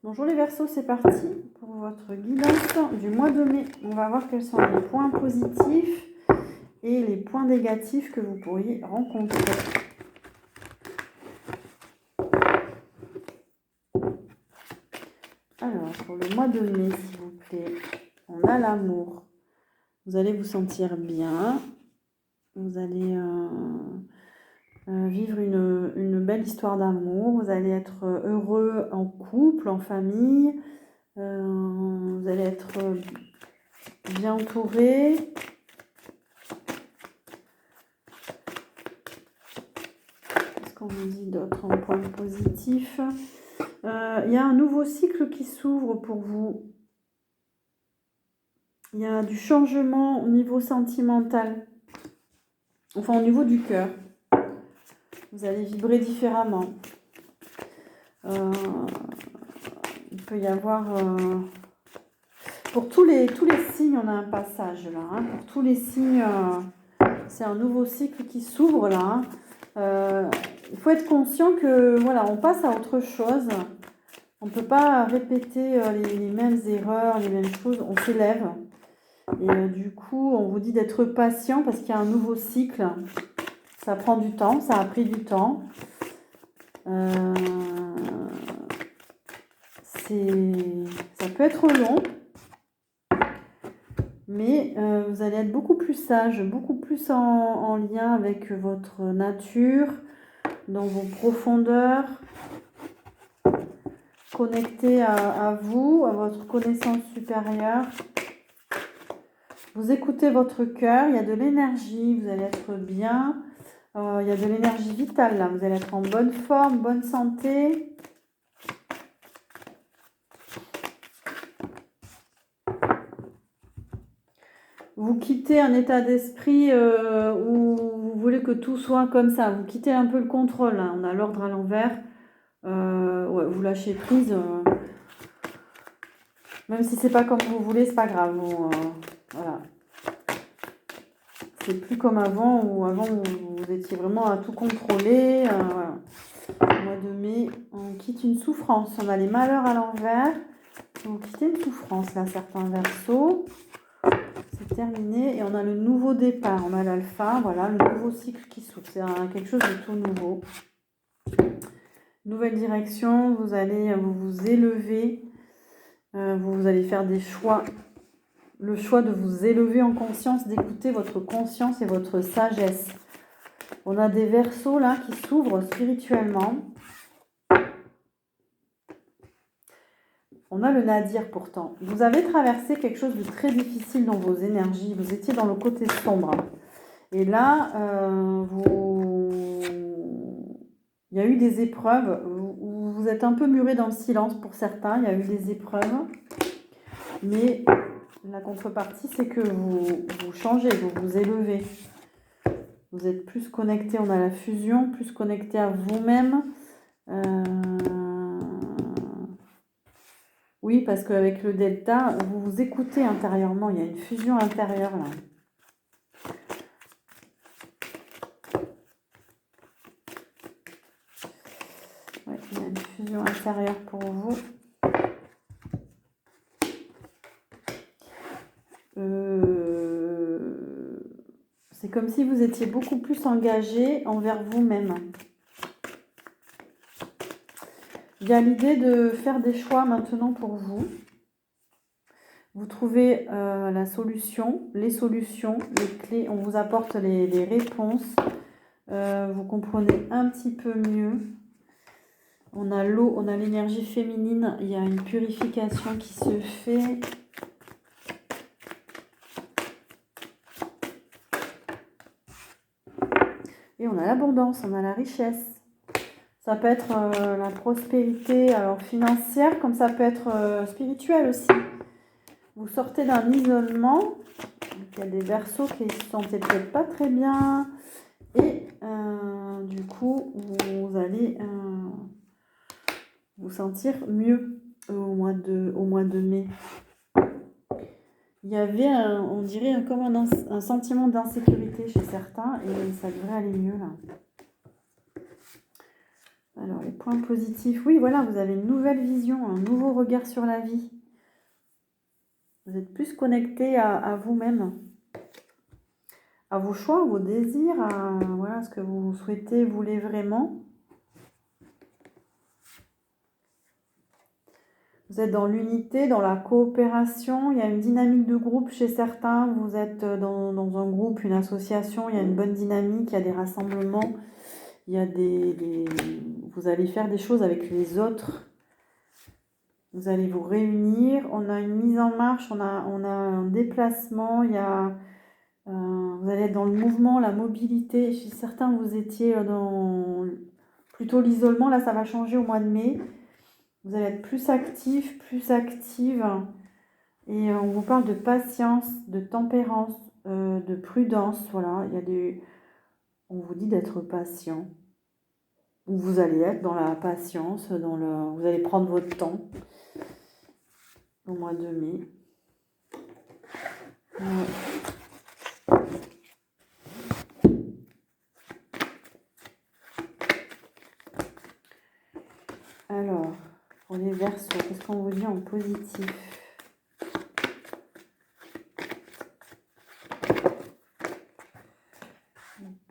Bonjour les Verseaux, c'est parti pour votre guidance du mois de mai. On va voir quels sont les points positifs et les points négatifs que vous pourriez rencontrer. Alors, pour le mois de mai, s'il vous plaît, on a l'amour. Vous allez vous sentir bien. Vous allez vivre une belle histoire d'amour. Vous allez être heureux en couple, en famille. Vous allez être bien entouré. Qu'est-ce qu'on vous dit d'autre en point positif? Il y a un nouveau cycle qui s'ouvre pour vous. Il y a du changement au niveau sentimental. Enfin, au niveau du cœur. Vous allez vibrer différemment. Il peut y avoir... pour tous les signes, on a un passage là. Hein. Pour tous les signes, c'est un nouveau cycle qui s'ouvre là. Il faut être conscient que voilà, on passe à autre chose. On ne peut pas répéter les mêmes erreurs, les mêmes choses. On s'élève. Et du coup, on vous dit d'être patient parce qu'il y a un nouveau cycle. Ça prend du temps, ça a pris du temps. Ça peut être long. Mais vous allez être beaucoup plus sage, beaucoup plus en lien avec votre nature, dans vos profondeurs, connecté à vous, à votre connaissance supérieure. Vous écoutez votre cœur, il y a de l'énergie, vous allez être bien, il y a de l'énergie vitale là, vous allez être en bonne forme, bonne santé. Vous quittez un état d'esprit où vous voulez que tout soit comme ça. Vous quittez un peu le contrôle. Hein. On a l'ordre à l'envers. Ouais, vous lâchez prise. Même si c'est pas comme vous voulez, c'est pas grave. Voilà. C'est plus comme avant où avant vous étiez vraiment à tout contrôler. Voilà. Au mois de mai, on quitte une souffrance. On a les malheurs à l'envers. Vous quittez une souffrance là, certains Verseaux. C'est terminé et on a le nouveau départ, on a l'alpha, voilà, le nouveau cycle qui s'ouvre, c'est quelque chose de tout nouveau. Nouvelle direction, vous allez vous élever, vous allez faire des choix, le choix de vous élever en conscience, d'écouter votre conscience et votre sagesse. On a des Verseaux là qui s'ouvrent spirituellement. On a le nadir pourtant. Vous avez traversé quelque chose de très difficile dans vos énergies, vous étiez dans le côté sombre. Et là, il y a eu des épreuves où vous êtes un peu muré dans le silence pour certains. Il y a eu des épreuves. Mais la contrepartie, c'est que vous changez, vous vous élevez. Vous êtes plus connecté, on a la fusion, plus connecté à vous-même. Oui, parce qu'avec le delta, vous vous écoutez intérieurement. Il y a une fusion intérieure là. Il y a une fusion intérieure pour vous. C'est comme si vous étiez beaucoup plus engagé envers vous-même. Il y a l'idée de faire des choix maintenant pour vous. Vous trouvez la solution, les solutions, les clés. On vous apporte les réponses. Vous comprenez un petit peu mieux. On a l'eau, on a l'énergie féminine. Il y a une purification qui se fait. Et on a l'abondance, on a la richesse. Ça peut être la prospérité alors financière, comme ça peut être spirituel aussi. Vous sortez d'un isolement. Il y a des Verseaux qui ne se sentaient peut-être pas très bien. Et du coup, vous allez vous sentir mieux au mois de mai. Il y avait, on dirait, comme un sentiment d'insécurité chez certains et ça devrait aller mieux là. Alors, les points positifs. Oui, voilà, vous avez une nouvelle vision, un nouveau regard sur la vie. Vous êtes plus connecté à vous-même, à vos choix, vos désirs, à voilà, ce que vous souhaitez, voulez vraiment. Vous êtes dans l'unité, dans la coopération. Il y a une dynamique de groupe chez certains. Vous êtes dans un groupe, une association. Il y a une bonne dynamique, il y a des rassemblements. Il y a vous allez faire des choses avec les autres. Vous allez vous réunir. On a une mise en marche, on a un déplacement. Vous allez être dans le mouvement, la mobilité. Chez certains, vous étiez dans plutôt l'isolement. Là, ça va changer au mois de mai. Vous allez être plus actif, plus active. Et on vous parle de patience, de tempérance, de prudence. Voilà, on vous dit d'être patient. Vous allez être dans la patience, vous allez prendre votre temps au mois de mai. Ouais. Alors, pour les Verseaux, qu'est-ce qu'on vous dit en positif?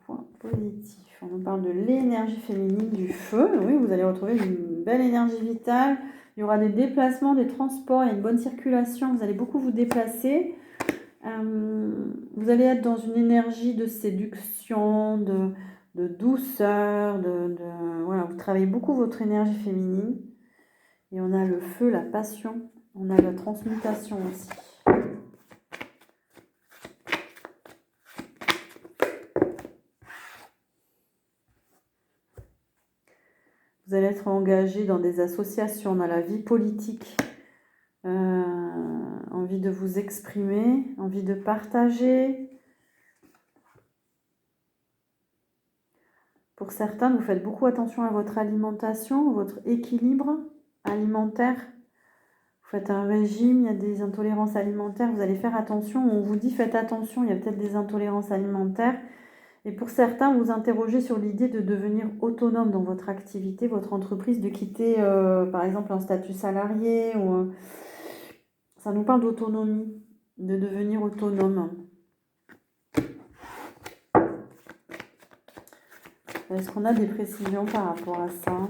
Point positif. On nous parle de l'énergie féminine, du feu. Oui, vous allez retrouver une belle énergie vitale. Il y aura des déplacements, des transports, il y a une bonne circulation. Vous allez beaucoup vous déplacer. Vous allez être dans une énergie de séduction, de douceur, voilà, vous travaillez beaucoup votre énergie féminine. Et on a le feu, la passion, on a la transmutation aussi. Vous allez être engagé dans des associations, dans la vie politique, envie de vous exprimer, envie de partager. Pour certains, vous faites beaucoup attention à votre alimentation, votre équilibre alimentaire. Vous faites un régime, il y a des intolérances alimentaires, vous allez faire attention. On vous dit faites attention, il y a peut-être des intolérances alimentaires. Et pour certains, vous interrogez sur l'idée de devenir autonome dans votre activité, votre entreprise, de quitter par exemple un statut salarié. Ça nous parle d'autonomie, de devenir autonome. Est-ce qu'on a des précisions par rapport à ça?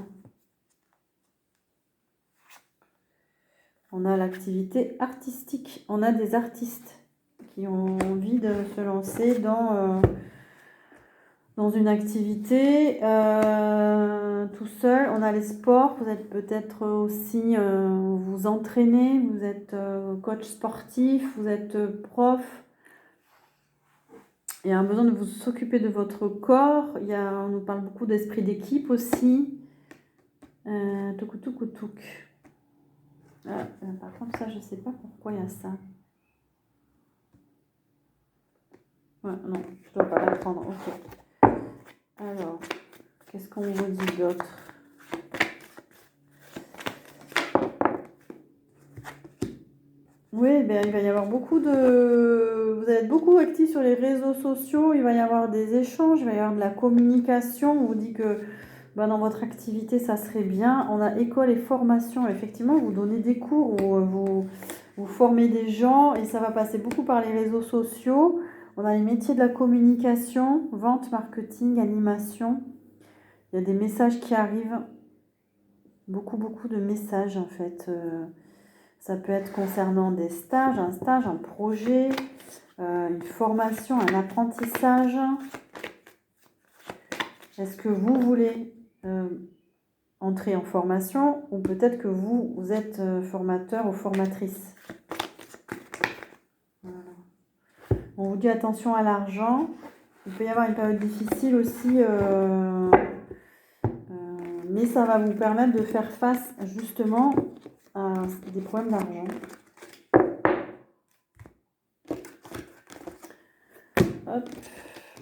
On a l'activité artistique. On a des artistes qui ont envie de se lancer dans une activité tout seul. On a les sports. Vous êtes peut-être aussi, vous entraînez. Vous êtes coach sportif. Vous êtes prof. Il y a un besoin de vous s'occuper de votre corps. On nous parle beaucoup d'esprit d'équipe aussi. Touc. Par contre, ça, je ne sais pas pourquoi il y a ça. Ouais, non, je ne dois pas la prendre. Ok. Alors, qu'est-ce qu'on vous dit d'autre? Oui, ben, il va y avoir beaucoup de... Vous allez être beaucoup actifs sur les réseaux sociaux. Il va y avoir des échanges, il va y avoir de la communication. On vous dit que dans votre activité, ça serait bien. On a école et formation. Effectivement, vous donnez des cours ou vous formez des gens et ça va passer beaucoup par les réseaux sociaux. On a les métiers de la communication, vente, marketing, animation. Il y a des messages qui arrivent. Beaucoup de messages en fait. Ça peut être concernant des stages, un projet, une formation, un apprentissage. Est-ce que vous voulez entrer en formation ou peut-être que vous êtes formateur ou formatrice? Voilà. On vous dit attention à l'argent. Il peut y avoir une période difficile aussi, mais ça va vous permettre de faire face justement à des problèmes d'argent. Hop.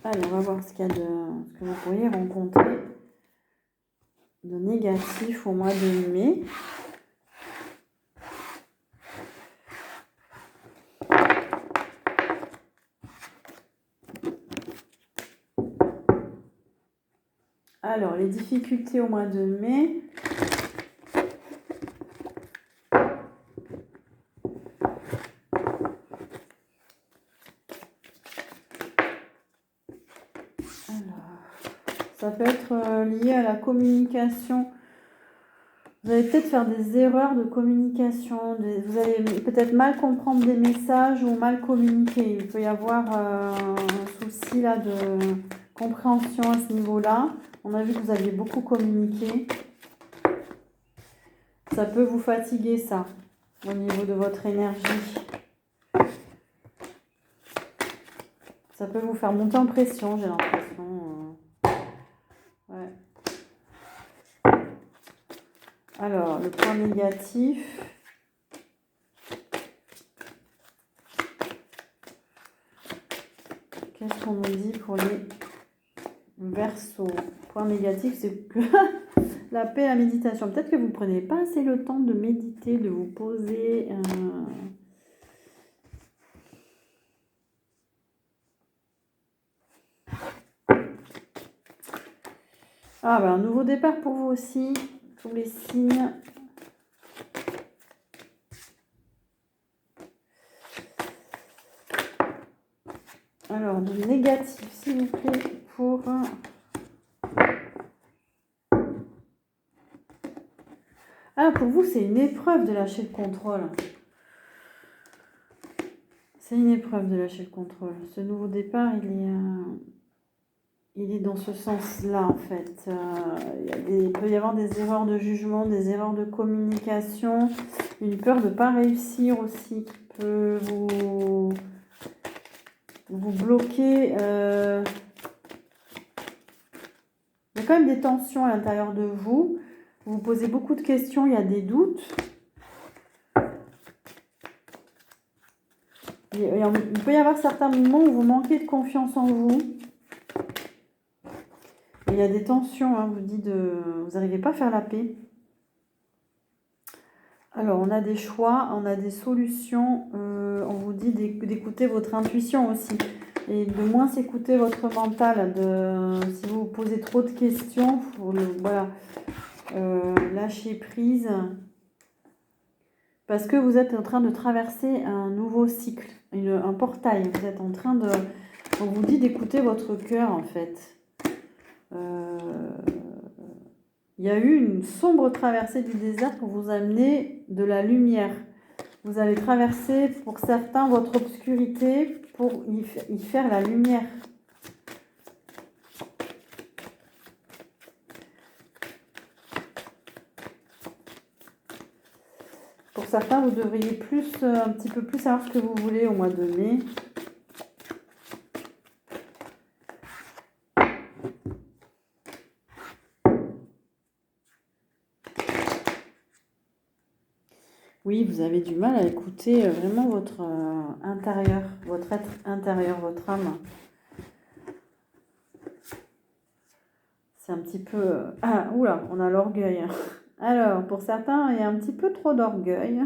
Allez, on va voir ce que vous pourriez rencontrer de négatif au mois de mai. Alors, les difficultés au mois de mai. Ça peut être lié à la communication. Vous allez peut-être faire des erreurs de communication. Vous allez peut-être mal comprendre des messages ou mal communiquer. Il peut y avoir un souci là de compréhension à ce niveau-là. On a vu que vous aviez beaucoup communiqué. Ça peut vous fatiguer, ça, au niveau de votre énergie. Ça peut vous faire monter en pression, j'ai l'impression. Ouais. Alors, le point négatif. Qu'est-ce qu'on nous dit pour les Verseaux? Point négatif, c'est que la paix et la méditation. Peut-être que vous ne prenez pas assez le temps de méditer, de vous poser. Ah, ben, un nouveau départ pour vous aussi, tous les signes. Alors, du négatif, s'il vous plaît, pour... Ah, pour vous, c'est une épreuve de lâcher le contrôle. C'est une épreuve de lâcher le contrôle. Ce nouveau départ, il est dans ce sens-là, en fait. Il peut y avoir des erreurs de jugement, des erreurs de communication, une peur de ne pas réussir aussi qui peut vous bloquer. Il y a quand même des tensions à l'intérieur de vous. Vous vous posez beaucoup de questions, il y a des doutes. Il peut y avoir certains moments où vous manquez de confiance en vous. Et il y a des tensions, hein, vous n'arrivez pas à faire la paix. Alors, on a des choix, on a des solutions. On vous dit d'écouter votre intuition aussi. Et de moins s'écouter votre mental. Si vous vous posez trop de questions, voilà, lâcher prise. Parce que vous êtes en train de traverser un nouveau cycle, un portail. Vous êtes en train de... On vous dit d'écouter votre cœur, en fait. Il y a eu une sombre traversée du désert pour vous amener de la lumière. Vous allez traverser, pour certains, votre obscurité pour y faire la lumière. Pour certains, vous devriez un petit peu plus savoir ce que vous voulez au mois de mai. Oui, vous avez du mal à écouter vraiment votre intérieur, votre être intérieur, votre âme. C'est un petit peu... Ah, oula, on a l'orgueil. Alors, pour certains, il y a un petit peu trop d'orgueil,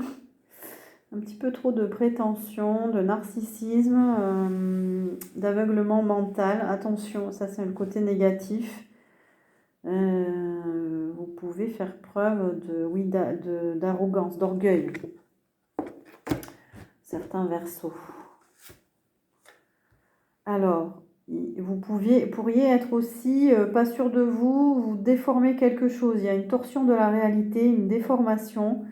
un petit peu trop de prétention, de narcissisme, d'aveuglement mental. Attention, ça c'est le côté négatif. Vous pouvez faire preuve d'arrogance, d'orgueil. Certains Verseaux. Alors, vous pourriez être aussi pas sûr de vous, vous déformer quelque chose. Il y a une torsion de la réalité, une déformation,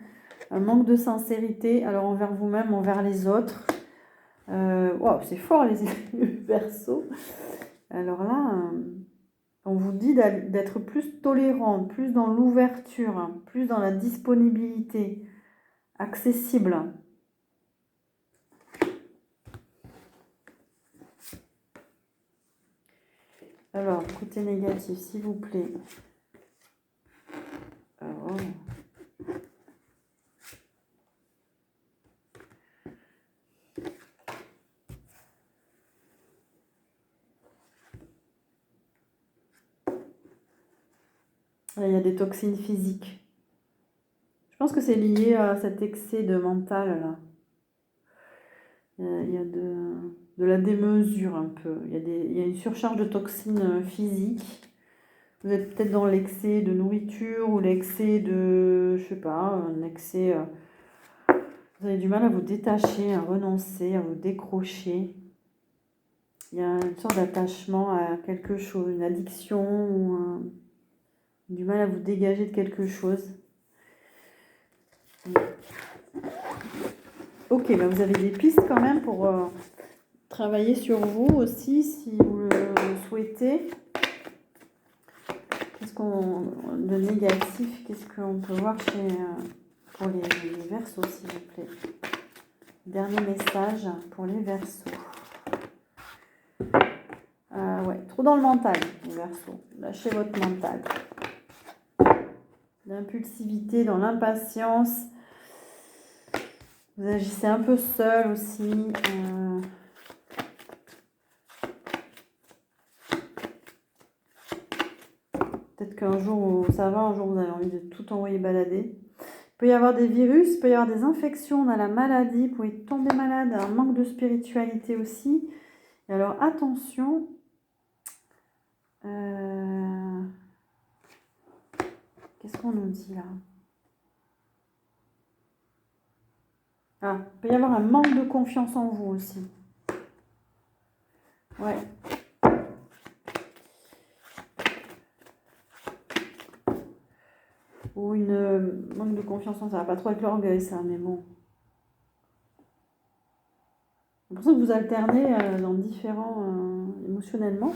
un manque de sincérité, alors envers vous-même, envers les autres. Wow, c'est fort les Verseaux. Alors là, on vous dit d'être plus tolérant, plus dans l'ouverture, plus dans la disponibilité, accessible. Alors, côté négatif, s'il vous plaît. Alors, là, il y a des toxines physiques. Je pense que c'est lié à cet excès de mental là. Il y a de la démesure un peu. Il y a une surcharge de toxines physiques. Vous êtes peut-être dans l'excès de nourriture ou l'excès de, je sais pas, un excès. Vous avez du mal à vous détacher, à renoncer, à vous décrocher. Il y a une sorte d'attachement à quelque chose, une addiction ou du mal à vous dégager de quelque chose. Ok, ben vous avez des pistes quand même pour travailler sur vous aussi si vous le souhaitez. Qu'est-ce qu'on de négatif, qu'est-ce qu'on peut voir pour les Verseaux, s'il vous plaît. Dernier message pour les Verseaux. Ouais, trop dans le mental, les Verseaux. Lâchez votre mental. L'impulsivité, dans l'impatience. Vous agissez un peu seul aussi. Peut-être qu'un jour, ça va, un jour, vous avez envie de tout envoyer balader. Il peut y avoir des virus, il peut y avoir des infections, on a la maladie, vous pouvez tomber malade, un manque de spiritualité aussi. Et alors, attention. Qu'est-ce qu'on nous dit là? Ah, il peut y avoir un manque de confiance en vous aussi. Ouais. Ou une manque de confiance en ça. Va pas trop avec l'orgueil, ça, mais bon. C'est pour ça que vous alternez dans différents émotionnellement.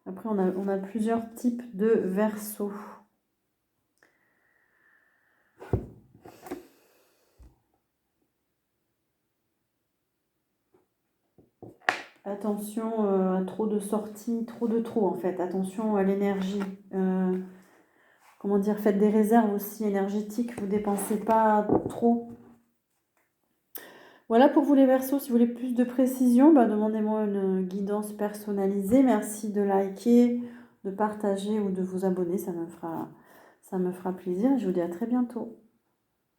Après, on a plusieurs types de Verseaux. Attention à trop de sorties, trop en fait. Attention à l'énergie. Comment dire, faites des réserves aussi énergétiques. Vous ne dépensez pas trop. Voilà pour vous les Verseaux. Si vous voulez plus de précision, demandez-moi une guidance personnalisée. Merci de liker, de partager ou de vous abonner. Ça me fera plaisir. Je vous dis à très bientôt.